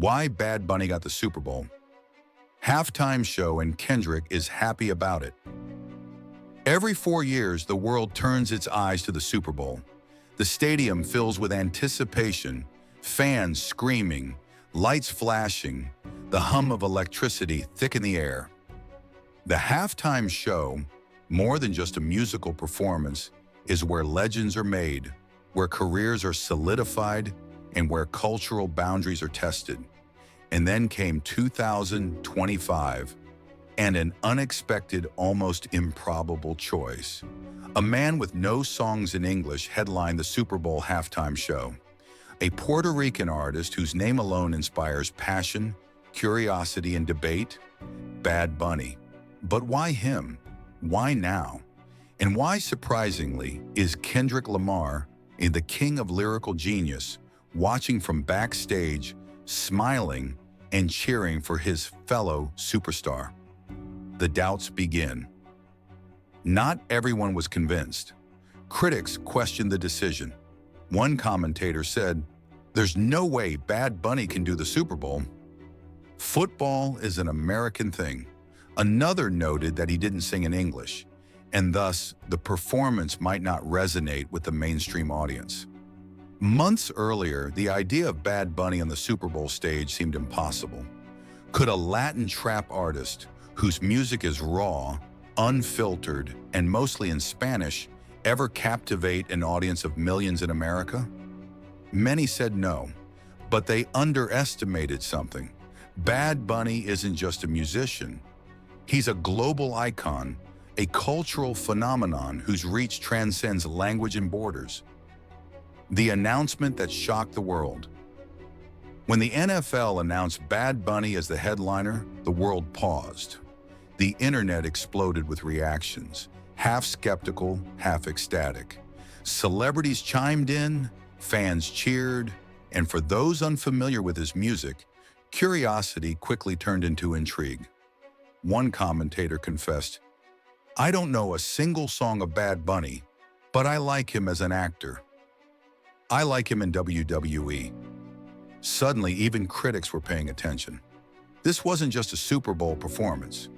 Why Bad Bunny got the Super Bowl. Halftime show and Kendrick is happy about it. Every 4 years, the world turns its eyes to the Super Bowl. The stadium fills with anticipation, fans screaming, lights flashing, the hum of electricity thick in the air. The halftime show, more than just a musical performance, is where legends are made, where careers are solidified, and where cultural boundaries are tested. And then came 2025, and an unexpected, almost improbable choice. A man with no songs in English headlined the Super Bowl halftime show. A Puerto Rican artist whose name alone inspires passion, curiosity, and debate, Bad Bunny. But why him? Why now? And why, surprisingly, is Kendrick Lamar, the king of lyrical genius, watching from backstage, smiling and cheering for his fellow superstar? The doubts begin. Not everyone was convinced. Critics questioned the decision. One commentator said, "There's no way Bad Bunny can do the Super Bowl. Football is an American thing." Another noted that he didn't sing in English, and thus the performance might not resonate with the mainstream audience. Months earlier, the idea of Bad Bunny on the Super Bowl stage seemed impossible. Could a Latin trap artist, whose music is raw, unfiltered, and mostly in Spanish, ever captivate an audience of millions in America? Many said no, but they underestimated something. Bad Bunny isn't just a musician. He's a global icon, a cultural phenomenon whose reach transcends language and borders. The announcement that shocked the world. When the NFL announced Bad Bunny as the headliner, the world paused. The internet exploded with reactions, half skeptical, half ecstatic. Celebrities chimed in, fans cheered, and for those unfamiliar with his music, curiosity quickly turned into intrigue. One commentator confessed, "I don't know a single song of Bad Bunny, but I like him as an actor. I like him in WWE." Suddenly, even critics were paying attention. This wasn't just a Super Bowl performance.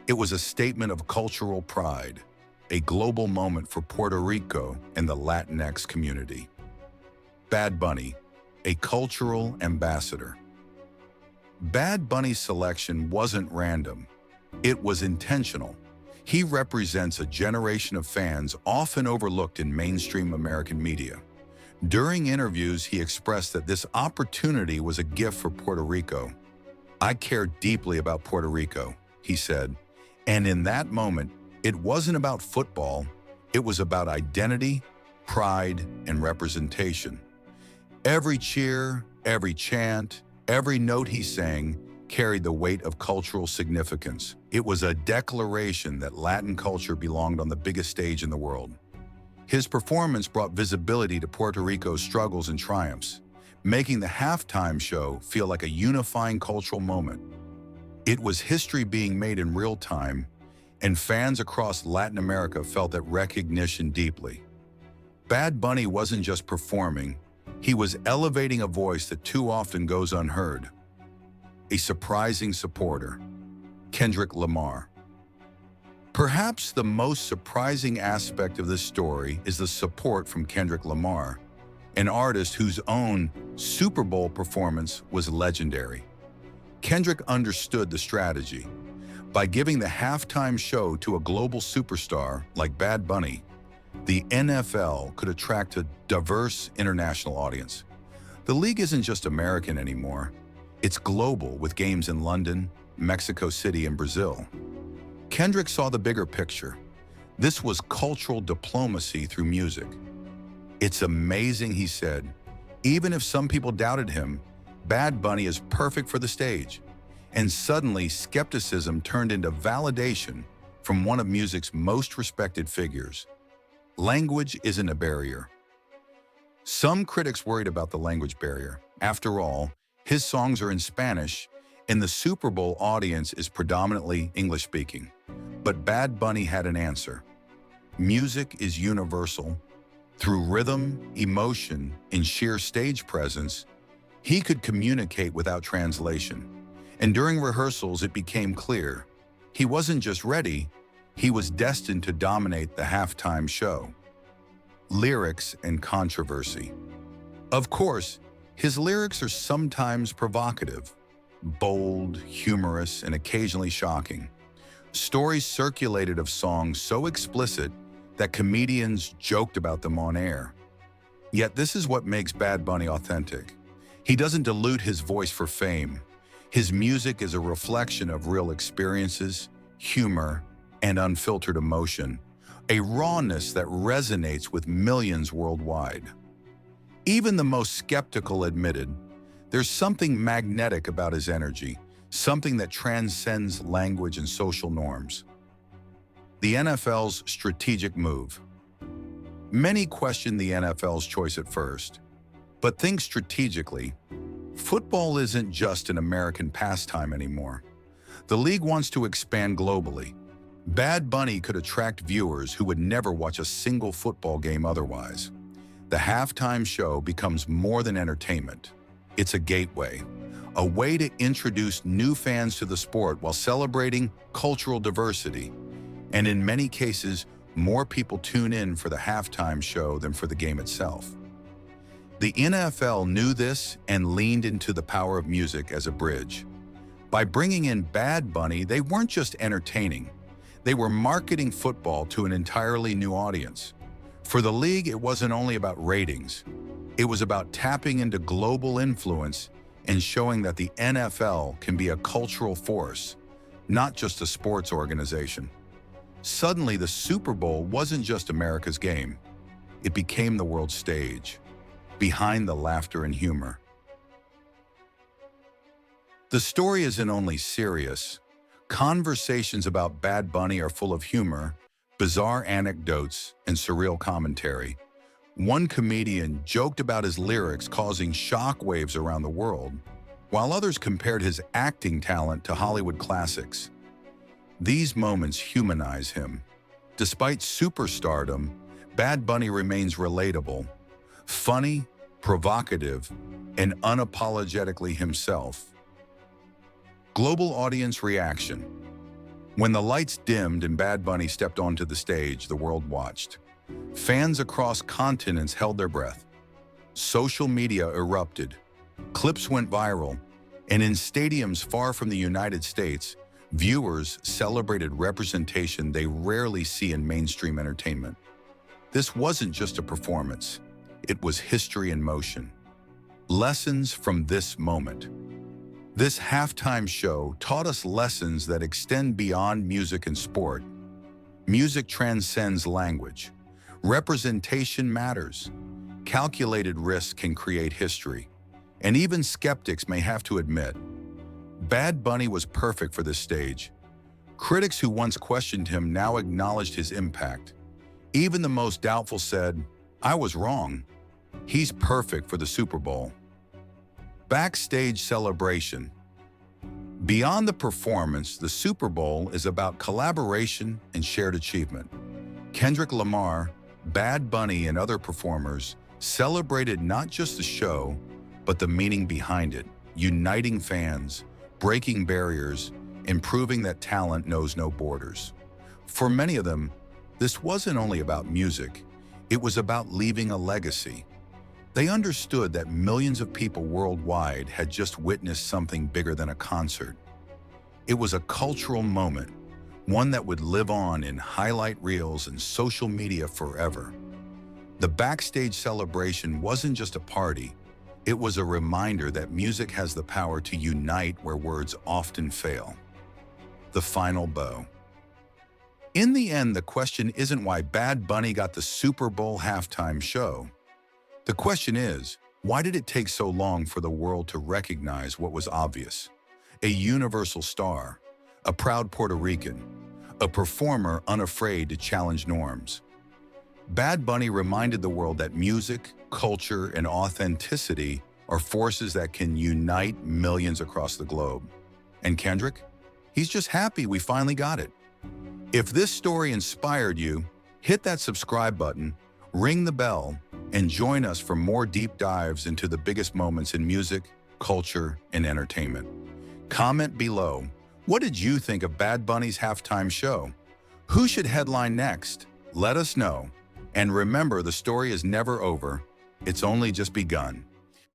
It was a statement of cultural pride, a global moment for Puerto Rico and the Latinx community. Bad Bunny, a cultural ambassador. Bad Bunny's selection wasn't random. It was intentional. He represents a generation of fans often overlooked in mainstream American media. During interviews, he expressed that this opportunity was a gift for Puerto Rico. "I care deeply about Puerto Rico," he said. And in that moment, it wasn't about football. It was about identity, pride, and representation. Every cheer, every chant, every note he sang carried the weight of cultural significance. It was a declaration that Latin culture belonged on the biggest stage in the world. His performance brought visibility to Puerto Rico's struggles and triumphs, making the halftime show feel like a unifying cultural moment. It was history being made in real time, and fans across Latin America felt that recognition deeply. Bad Bunny wasn't just performing, he was elevating a voice that too often goes unheard. A surprising supporter, Kendrick Lamar. Perhaps the most surprising aspect of this story is the support from Kendrick Lamar, an artist whose own Super Bowl performance was legendary. Kendrick understood the strategy. By giving the halftime show to a global superstar like Bad Bunny, the NFL could attract a diverse international audience. The league isn't just American anymore. It's global, with games in London, Mexico City, and Brazil. Kendrick saw the bigger picture. This was cultural diplomacy through music. "It's amazing," he said. "Even if some people doubted him, Bad Bunny is perfect for the stage." And suddenly, skepticism turned into validation from one of music's most respected figures. Language isn't a barrier. Some critics worried about the language barrier. After all, his songs are in Spanish, and the Super Bowl audience is predominantly English-speaking. But Bad Bunny had an answer. Music is universal. Through rhythm, emotion, and sheer stage presence, He could communicate without translation. And during rehearsals, it became clear he wasn't just ready, he was destined to dominate the halftime show. Lyrics and controversy. Of course, his lyrics are sometimes provocative, bold, humorous, and occasionally shocking. Stories circulated of songs so explicit that comedians joked about them on air. Yet this is what makes Bad Bunny authentic. He doesn't dilute his voice for fame. His music is a reflection of real experiences, humor, and unfiltered emotion, a rawness that resonates with millions worldwide. Even the most skeptical admitted, there's something magnetic about his energy, something that transcends language and social norms. The NFL's strategic move. Many question the NFL's choice at first, but think strategically. Football isn't just an American pastime anymore. The league wants to expand globally. Bad Bunny could attract viewers who would never watch a single football game otherwise. The halftime show becomes more than entertainment. It's a gateway, a way to introduce new fans to the sport while celebrating cultural diversity. And in many cases, more people tune in for the halftime show than for the game itself. The NFL knew this and leaned into the power of music as a bridge. By bringing in Bad Bunny, they weren't just entertaining. They were marketing football to an entirely new audience. For the league, it wasn't only about ratings. It was about tapping into global influence and showing that the NFL can be a cultural force, not just a sports organization. Suddenly, the Super Bowl wasn't just America's game. It became the world stage, behind the laughter and humor. The story isn't only serious. Conversations about Bad Bunny are full of humor, bizarre anecdotes, and surreal commentary. One comedian joked about his lyrics causing shockwaves around the world, while others compared his acting talent to Hollywood classics. These moments humanize him. Despite superstardom, Bad Bunny remains relatable, funny, provocative, and unapologetically himself. Global audience reaction. When the lights dimmed and Bad Bunny stepped onto the stage, the world watched. Fans across continents held their breath. Social media erupted. Clips went viral. And in stadiums far from the United States, viewers celebrated representation they rarely see in mainstream entertainment. This wasn't just a performance. It was history in motion. Lessons from this moment. This halftime show taught us lessons that extend beyond music and sport. Music transcends language. Representation matters. Calculated risk can create history. And even skeptics may have to admit, Bad Bunny was perfect for this stage. Critics who once questioned him now acknowledged his impact. Even the most doubtful said, "I was wrong. He's perfect for the Super Bowl." Backstage celebration. Beyond the performance, the Super Bowl is about collaboration and shared achievement. Kendrick Lamar, Bad Bunny, and other performers celebrated not just the show, but the meaning behind it, uniting fans, breaking barriers, and proving that talent knows no borders. For many of them, this wasn't only about music, it was about leaving a legacy. They understood that millions of people worldwide had just witnessed something bigger than a concert. It was a cultural moment, one that would live on in highlight reels and social media forever. The backstage celebration wasn't just a party, it was a reminder that music has the power to unite where words often fail. The final bow. In the end, the question isn't why Bad Bunny got the Super Bowl halftime show. The question is, why did it take so long for the world to recognize what was obvious? A universal star, a proud Puerto Rican, a performer unafraid to challenge norms. Bad Bunny reminded the world that music, culture, and authenticity are forces that can unite millions across the globe. And Kendrick? He's just happy we finally got it. If this story inspired you, hit that subscribe button, ring the bell, and join us for more deep dives into the biggest moments in music, culture, and entertainment. Comment below. What did you think of Bad Bunny's halftime show? Who should headline next? Let us know. And remember, the story is never over. It's only just begun.